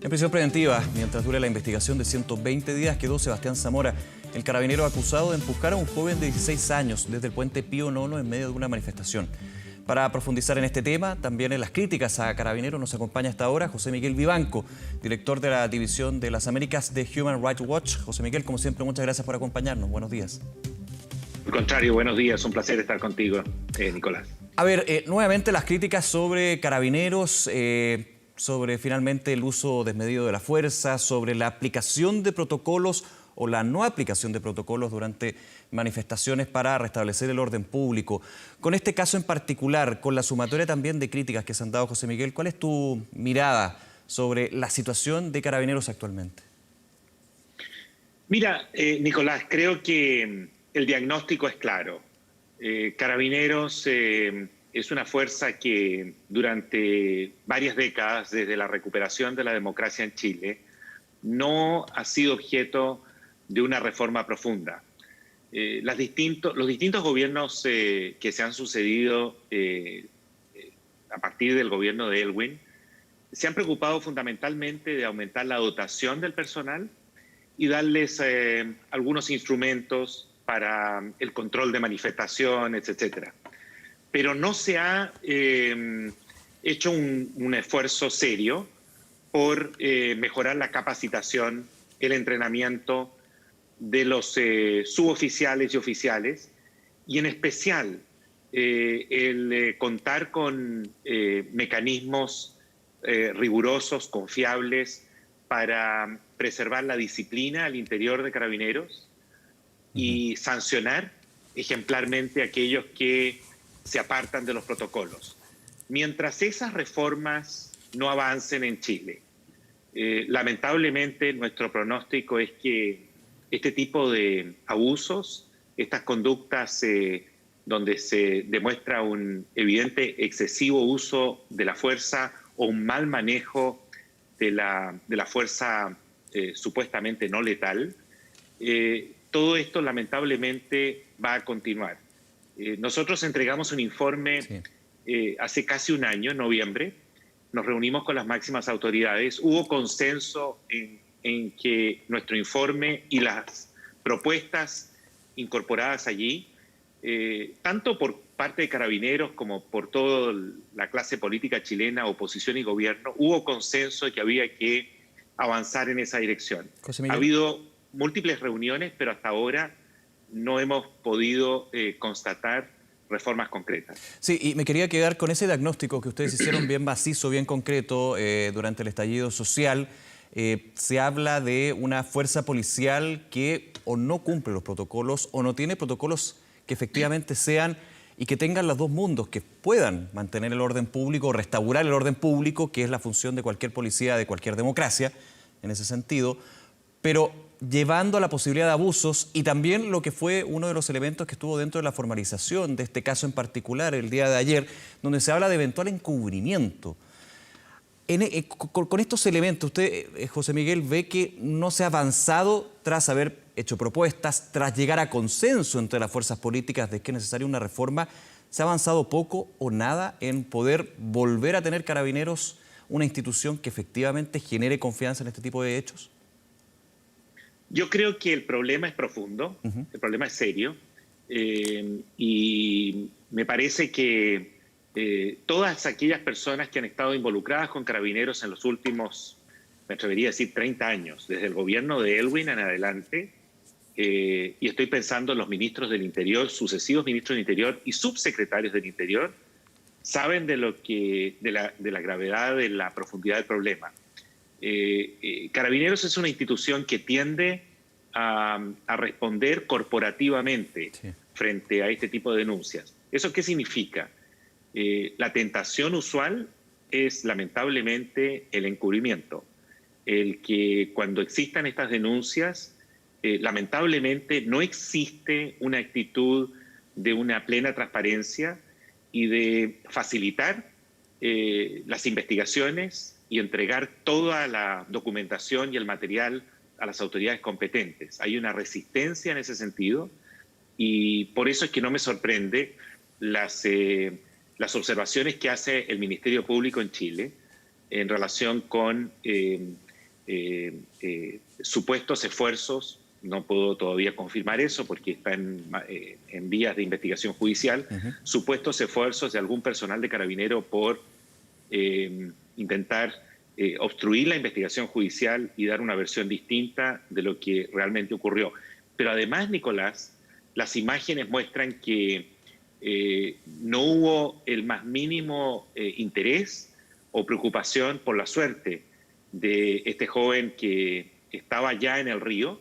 En prisión preventiva, mientras dure la investigación de 120 días, quedó Sebastián Zamora, el carabinero acusado de empujar a un joven de 16 años desde el puente Pío IX en medio de una manifestación. Para profundizar en este tema, también en las críticas a Carabineros, nos acompaña hasta ahora José Miguel Vivanco, director de la División de las Américas de Human Rights Watch. José Miguel, como siempre, muchas gracias por acompañarnos. Buenos días. Al contrario, buenos días. Un placer estar contigo, Nicolás. A ver, nuevamente las críticas sobre Carabineros, sobre finalmente el uso desmedido de la fuerza, sobre la aplicación de protocolos o la no aplicación de protocolos durante manifestaciones para restablecer el orden público. Con este caso en particular, con la sumatoria también de críticas que se han dado, José Miguel, ¿cuál es tu mirada sobre la situación de Carabineros actualmente? Mira, Nicolás, creo que el diagnóstico es claro. Carabineros es una fuerza que durante varias décadas, desde la recuperación de la democracia en Chile, no ha sido objeto de una reforma profunda. Los distintos gobiernos que se han sucedido a partir del gobierno de Aylwin se han preocupado fundamentalmente de aumentar la dotación del personal y darles algunos instrumentos para el control de manifestaciones, etcétera. Pero no se ha hecho un esfuerzo serio por mejorar la capacitación, el entrenamiento de los suboficiales y oficiales, y en especial el contar con mecanismos rigurosos, confiables, para preservar la disciplina al interior de Carabineros y sancionar ejemplarmente a aquellos que se apartan de los protocolos. Mientras esas reformas no avancen en Chile, lamentablemente nuestro pronóstico es que este tipo de abusos, estas conductas donde se demuestra un evidente excesivo uso de la fuerza o un mal manejo de la fuerza supuestamente no letal, todo esto lamentablemente va a continuar. Nosotros entregamos un informe hace casi un año, en noviembre. Nos reunimos con las máximas autoridades. Hubo consenso en que nuestro informe y las propuestas incorporadas allí, tanto por parte de Carabineros como por toda la clase política chilena, oposición y gobierno, hubo consenso de que había que avanzar en esa dirección. Ha habido múltiples reuniones, pero hasta ahora no hemos podido constatar reformas concretas. Sí, y me quería quedar con ese diagnóstico que ustedes hicieron bien macizo, bien concreto durante el estallido social. Se habla de una fuerza policial que o no cumple los protocolos o no tiene protocolos que efectivamente sean y que tengan los dos mundos, que puedan mantener el orden público o restaurar el orden público, que es la función de cualquier policía, de cualquier democracia, en ese sentido, pero llevando a la posibilidad de abusos y también lo que fue uno de los elementos que estuvo dentro de la formalización de este caso en particular el día de ayer, donde se habla de eventual encubrimiento. Con estos elementos, usted, José Miguel, ve que no se ha avanzado tras haber hecho propuestas, tras llegar a consenso entre las fuerzas políticas de que es necesaria una reforma. ¿Se ha avanzado poco o nada en poder volver a tener Carabineros una institución que efectivamente genere confianza en este tipo de hechos? Yo creo que el problema es profundo, el problema es serio, y me parece que todas aquellas personas que han estado involucradas con Carabineros en los últimos, me atrevería a decir, 30 años, desde el gobierno de Aylwin en adelante, y estoy pensando en los ministros del Interior, sucesivos ministros del Interior y subsecretarios del Interior, saben de la gravedad, de la profundidad del problema. Carabineros es una institución que tiende a responder corporativamente frente a este tipo de denuncias. ¿Eso qué significa? La tentación usual es lamentablemente el encubrimiento. El que cuando existan estas denuncias, lamentablemente no existe una actitud de una plena transparencia y de facilitar las investigaciones y entregar toda la documentación y el material a las autoridades competentes. Hay una resistencia en ese sentido y por eso es que no me sorprende las observaciones que hace el Ministerio Público en Chile en relación con supuestos esfuerzos, no puedo todavía confirmar eso porque está en vías de investigación judicial, supuestos esfuerzos de algún personal de Carabinero por intentar obstruir la investigación judicial y dar una versión distinta de lo que realmente ocurrió. Pero además, Nicolás, las imágenes muestran que no hubo el más mínimo interés o preocupación por la suerte de este joven que estaba ya en el río.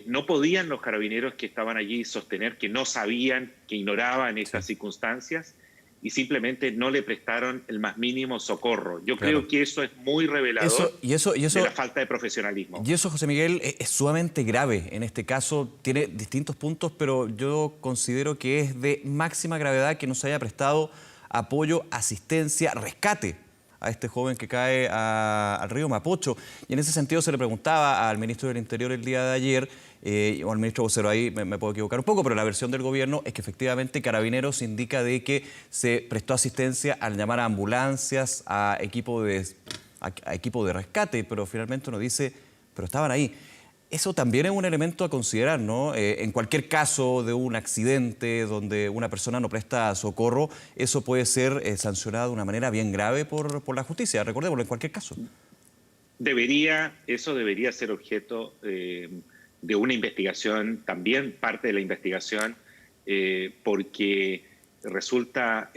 No podían los carabineros que estaban allí sostener que no sabían, que ignoraban estas circunstancias y simplemente no le prestaron el más mínimo socorro. Yo creo que eso es muy revelador de la falta de profesionalismo. Y eso, José Miguel, es sumamente grave. En este caso tiene distintos puntos, pero yo considero que es de máxima gravedad que no se haya prestado apoyo, asistencia, rescate a este joven que cae al río Mapocho. Y en ese sentido se le preguntaba al ministro del Interior el día de ayer, o al ministro vocero, ahí me puedo equivocar un poco, pero la versión del gobierno es que efectivamente Carabineros indica de que se prestó asistencia al llamar a ambulancias, a equipo de rescate, pero finalmente uno dice, pero estaban ahí. Eso también es un elemento a considerar, ¿no? En cualquier caso de un accidente donde una persona no presta socorro, eso puede ser sancionado de una manera bien grave por la justicia, recordémoslo, en cualquier caso. Eso debería ser objeto de una investigación, también parte de la investigación, porque resulta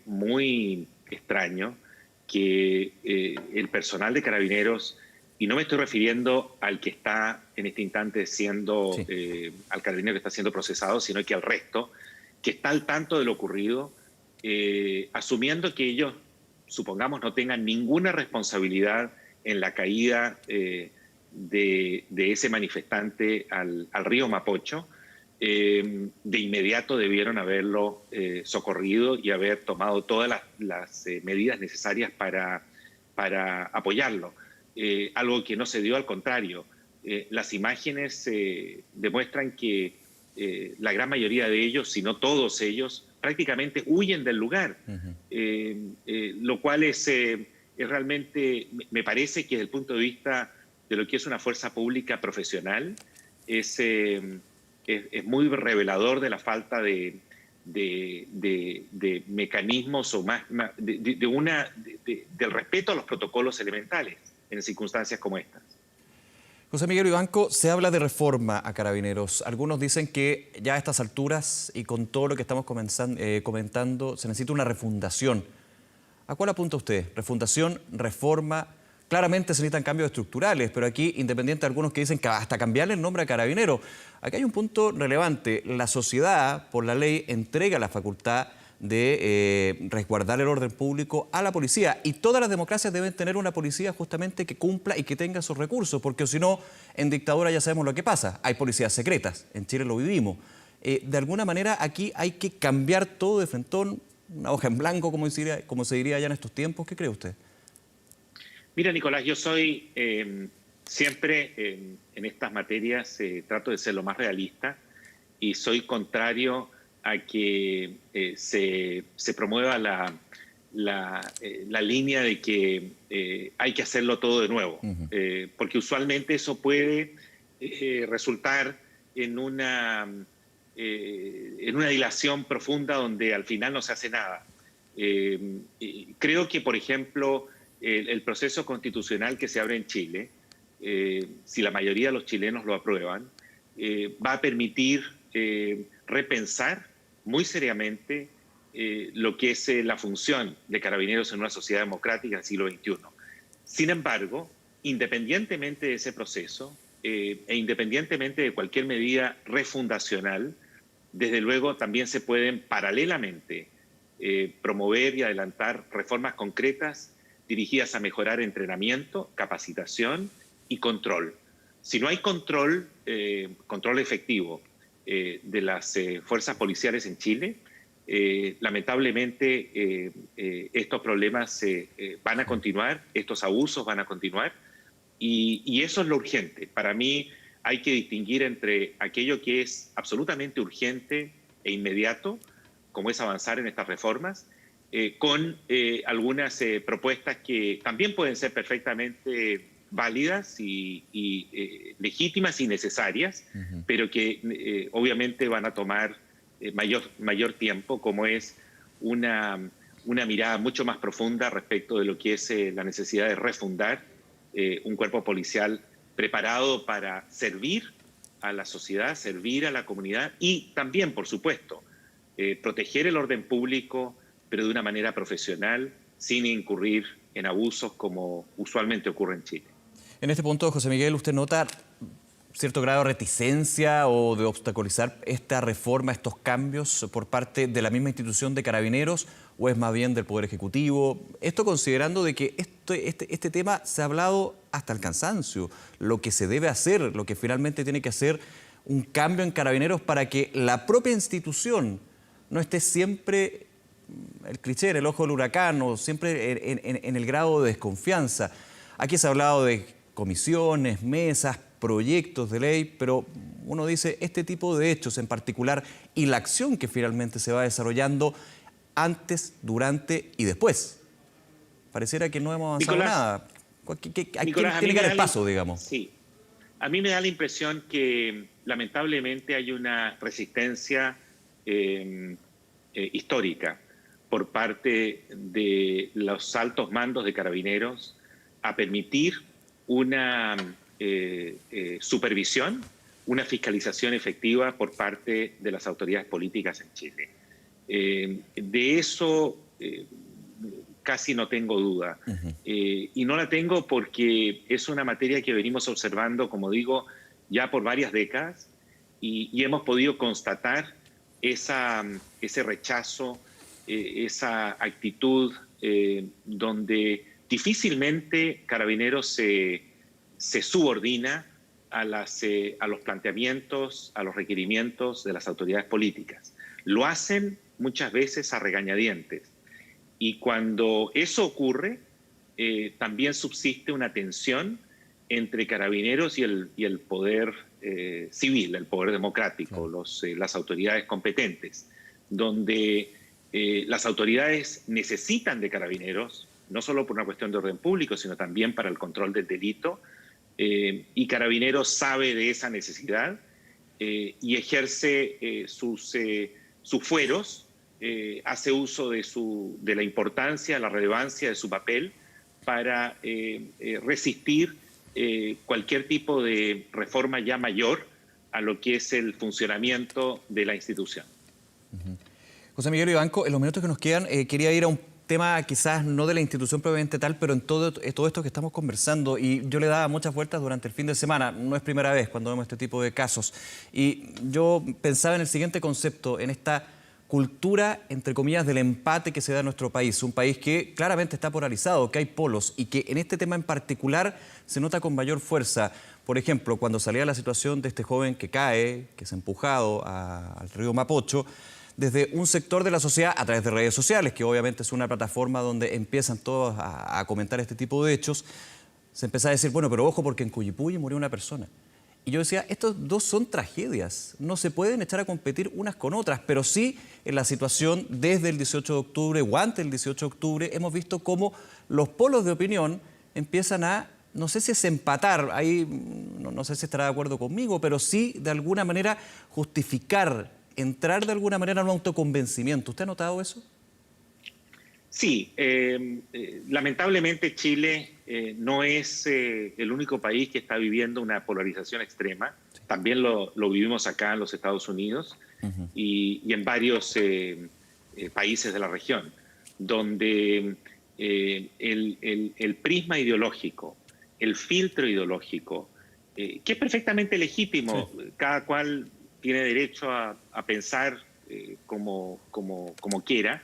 muy extraño que el personal de Carabineros, y no me estoy refiriendo al que está en este instante al carabinero que está siendo procesado, sino que al resto, que está al tanto de lo ocurrido, asumiendo que ellos, supongamos, no tengan ninguna responsabilidad en la caída de ese manifestante al río Mapocho, de inmediato debieron haberlo socorrido y haber tomado todas las medidas necesarias para apoyarlo. Algo que no se dio, al contrario. Las imágenes demuestran que la gran mayoría de ellos, si no todos ellos, prácticamente huyen del lugar, lo cual es realmente, me parece que desde el punto de vista de lo que es una fuerza pública profesional, es muy revelador de la falta de mecanismos o del respeto a los protocolos elementales en circunstancias como estas. José Miguel Vivanco, se habla de reforma a Carabineros. Algunos dicen que ya a estas alturas y con todo lo que estamos comentando, se necesita una refundación. ¿A cuál apunta usted? ¿Refundación, reforma? Claramente se necesitan cambios estructurales, pero aquí, independiente de algunos que dicen que hasta cambiarle el nombre a Carabineros, aquí hay un punto relevante. La sociedad, por la ley, entrega la facultad de resguardar el orden público a la policía. Y todas las democracias deben tener una policía justamente que cumpla y que tenga esos recursos, porque si no, en dictadura ya sabemos lo que pasa. Hay policías secretas, en Chile lo vivimos. De alguna manera aquí hay que cambiar todo de frentón, una hoja en blanco, como se diría ya en estos tiempos. ¿Qué cree usted? Mira, Nicolás, yo soy siempre en estas materias, trato de ser lo más realista y soy contrario a que se promueva la línea de que hay que hacerlo todo de nuevo, porque usualmente eso puede resultar en una dilación profunda donde al final no se hace nada. Creo que, por ejemplo, el proceso constitucional que se abre en Chile, si la mayoría de los chilenos lo aprueban, va a permitir repensar muy seriamente lo que es la función de Carabineros en una sociedad democrática del siglo XXI. Sin embargo, independientemente de ese proceso e independientemente de cualquier medida refundacional, desde luego también se pueden paralelamente promover y adelantar reformas concretas dirigidas a mejorar entrenamiento, capacitación y control. Si no hay control efectivo de las fuerzas policiales en Chile, lamentablemente estos problemas van a continuar, estos abusos van a continuar, y eso es lo urgente. Para mí hay que distinguir entre aquello que es absolutamente urgente e inmediato, como es avanzar en estas reformas, con algunas propuestas que también pueden ser perfectamente válidas y legítimas y necesarias, pero que obviamente van a tomar mayor tiempo, como es una mirada mucho más profunda respecto de lo que es la necesidad de refundar un cuerpo policial preparado para servir a la sociedad, servir a la comunidad y también, por supuesto, proteger el orden público, pero de una manera profesional, sin incurrir en abusos como usualmente ocurre en Chile. En este punto, José Miguel, ¿usted nota cierto grado de reticencia o de obstaculizar esta reforma, estos cambios por parte de la misma institución de Carabineros o es más bien del Poder Ejecutivo? Esto considerando de que este tema se ha hablado hasta el cansancio, lo que se debe hacer, lo que finalmente tiene que hacer un cambio en Carabineros para que la propia institución no esté siempre, el cliché, en el ojo del huracán o siempre en el grado de desconfianza. Aquí se ha hablado de comisiones, mesas, proyectos de ley, pero uno dice este tipo de hechos en particular y la acción que finalmente se va desarrollando antes, durante y después. Pareciera que no hemos avanzado nada. Nicolás, tiene que dar el paso, digamos. Sí. A mí me da la impresión que lamentablemente hay una resistencia histórica por parte de los altos mandos de Carabineros a permitir una supervisión, una fiscalización efectiva por parte de las autoridades políticas en Chile. De eso casi no tengo duda. Y no la tengo porque es una materia que venimos observando, como digo, ya por varias décadas y hemos podido constatar ese rechazo, esa actitud donde difícilmente Carabineros se subordina a los planteamientos, a los requerimientos de las autoridades políticas. Lo hacen muchas veces a regañadientes. Y cuando eso ocurre, también subsiste una tensión entre Carabineros y el poder civil, el poder democrático, las autoridades competentes, donde las autoridades necesitan de Carabineros, no solo por una cuestión de orden público, sino también para el control del delito, y Carabineros sabe de esa necesidad y ejerce sus fueros, hace uso de la importancia, la relevancia de su papel para resistir cualquier tipo de reforma ya mayor a lo que es el funcionamiento de la institución. José Miguel Vivanco, en los minutos que nos quedan, quería ir a un tema quizás no de la institución propiamente tal, pero en todo esto que estamos conversando, y yo le daba muchas vueltas durante el fin de semana, no es primera vez cuando vemos este tipo de casos, y yo pensaba en el siguiente concepto, en esta cultura, entre comillas, del empate que se da en nuestro país, un país que claramente está polarizado, que hay polos, y que en este tema en particular se nota con mayor fuerza. Por ejemplo, cuando salía la situación de este joven que cae, que es empujado al río Mapocho, desde un sector de la sociedad a través de redes sociales, que obviamente es una plataforma donde empiezan todos a comentar este tipo de hechos, se empezó a decir, bueno, pero ojo porque en Cuyipulli murió una persona. Y yo decía, estos dos son tragedias, no se pueden echar a competir unas con otras, pero sí en la situación desde el 18 de octubre o antes del 18 de octubre hemos visto cómo los polos de opinión empiezan a, no sé si es empatar, ahí no sé si estará de acuerdo conmigo, pero sí de alguna manera justificar, entrar de alguna manera en un autoconvencimiento. ¿Usted ha notado eso? Sí, lamentablemente Chile no es el único país que está viviendo una polarización extrema. También lo vivimos acá en los Estados Unidos y en varios países de la región, donde el prisma ideológico, el filtro ideológico, que es perfectamente legítimo, cada cual tiene derecho a pensar como quiera,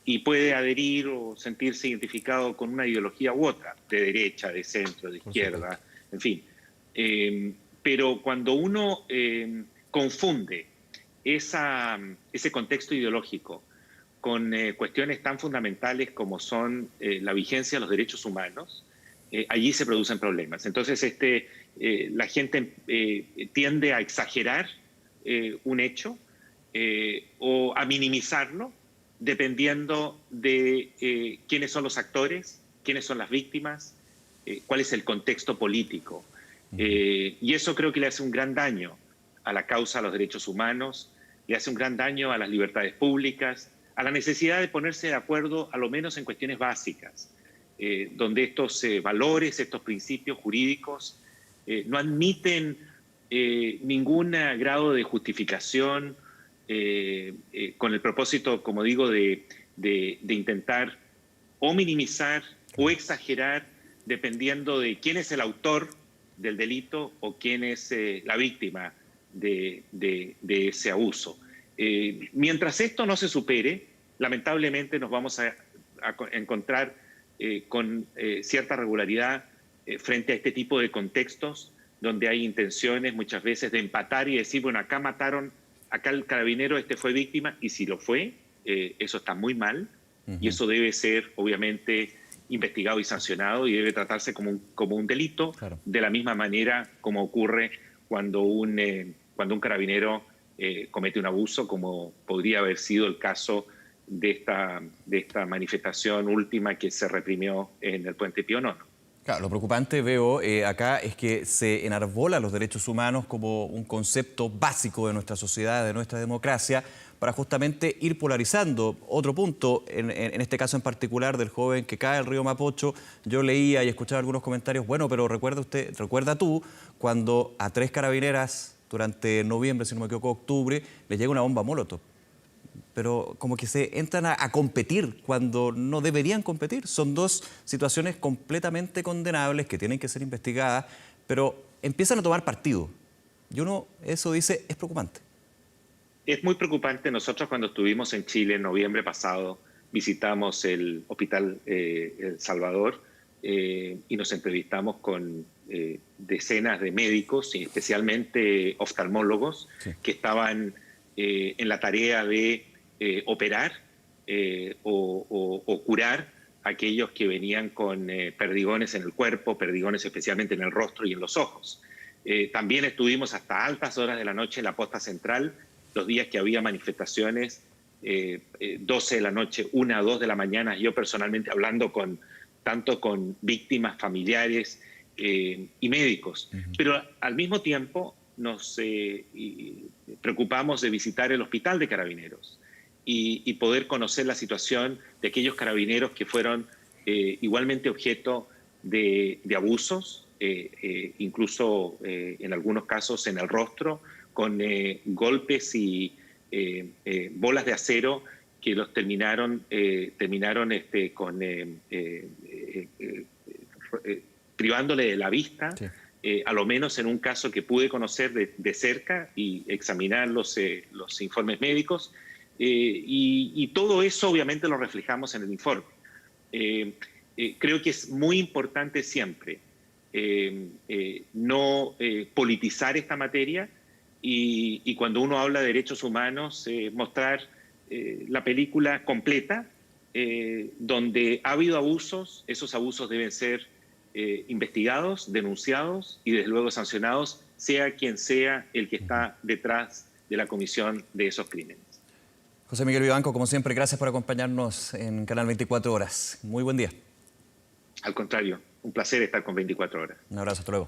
y puede adherir o sentirse identificado con una ideología u otra, de derecha, de centro, de izquierda, en fin. Pero cuando uno confunde ese contexto ideológico con cuestiones tan fundamentales como son la vigencia de los derechos humanos, allí se producen problemas. Entonces la gente tiende a exagerar un hecho o a minimizarlo, dependiendo de quiénes son los actores, quiénes son las víctimas, cuál es el contexto político. Y eso creo que le hace un gran daño a la causa de los derechos humanos, le hace un gran daño a las libertades públicas, a la necesidad de ponerse de acuerdo, a lo menos en cuestiones básicas, donde estos valores, estos principios jurídicos no admiten ningún grado de justificación con el propósito, como digo, de intentar o minimizar o exagerar dependiendo de quién es el autor del delito o quién es la víctima de ese abuso. Mientras esto no se supere, lamentablemente nos vamos a encontrar con cierta regularidad frente a este tipo de contextos donde hay intenciones muchas veces de empatar y decir, bueno, acá mataron, acá el carabinero fue víctima, y si lo fue, eso está muy mal, y eso debe ser obviamente investigado y sancionado y debe tratarse como un delito, claro, de la misma manera como ocurre cuando un carabinero comete un abuso, como podría haber sido el caso de esta manifestación última que se reprimió en el Puente Pío IX. Claro, lo preocupante veo acá es que se enarbola los derechos humanos como un concepto básico de nuestra sociedad, de nuestra democracia, para justamente ir polarizando. Otro punto, en este caso en particular del joven que cae al río Mapocho, yo leía y escuchaba algunos comentarios, bueno, pero recuerda tú cuando a 3 carabineras durante noviembre, si no me equivoco, octubre, les llega una bomba Molotov. Pero como que se entran a competir cuando no deberían competir. Son dos situaciones completamente condenables que tienen que ser investigadas, pero empiezan a tomar partido. Y uno, eso dice, es preocupante. Es muy preocupante. Nosotros cuando estuvimos en Chile en noviembre pasado, visitamos el Hospital El Salvador y nos entrevistamos con decenas de médicos, y especialmente oftalmólogos, sí, que estaban en la tarea de operar o curar a aquellos que venían con perdigones en el cuerpo, perdigones especialmente en el rostro y en los ojos. También estuvimos hasta altas horas de la noche en la posta central, los días que había manifestaciones, 12 de la noche, 1 a 2 de la mañana, yo personalmente hablando tanto con víctimas, familiares y médicos. Pero al mismo tiempo nos preocupamos de visitar el hospital de carabineros y poder conocer la situación de aquellos carabineros que fueron igualmente objeto de abusos, incluso en algunos casos en el rostro, con golpes y bolas de acero que los terminaron privándole de la vista, sí, a lo menos en un caso que pude conocer de cerca y examinar los informes médicos, y todo eso obviamente lo reflejamos en el informe. Creo que es muy importante siempre no politizar esta materia, y cuando uno habla de derechos humanos, mostrar la película completa, donde ha habido abusos. Esos abusos deben ser investigados, denunciados y desde luego sancionados, sea quien sea el que está detrás de la comisión de esos crímenes. José Miguel Vivanco, como siempre, gracias por acompañarnos en Canal 24 Horas. Muy buen día. Al contrario, un placer estar con 24 Horas. Un abrazo, hasta luego.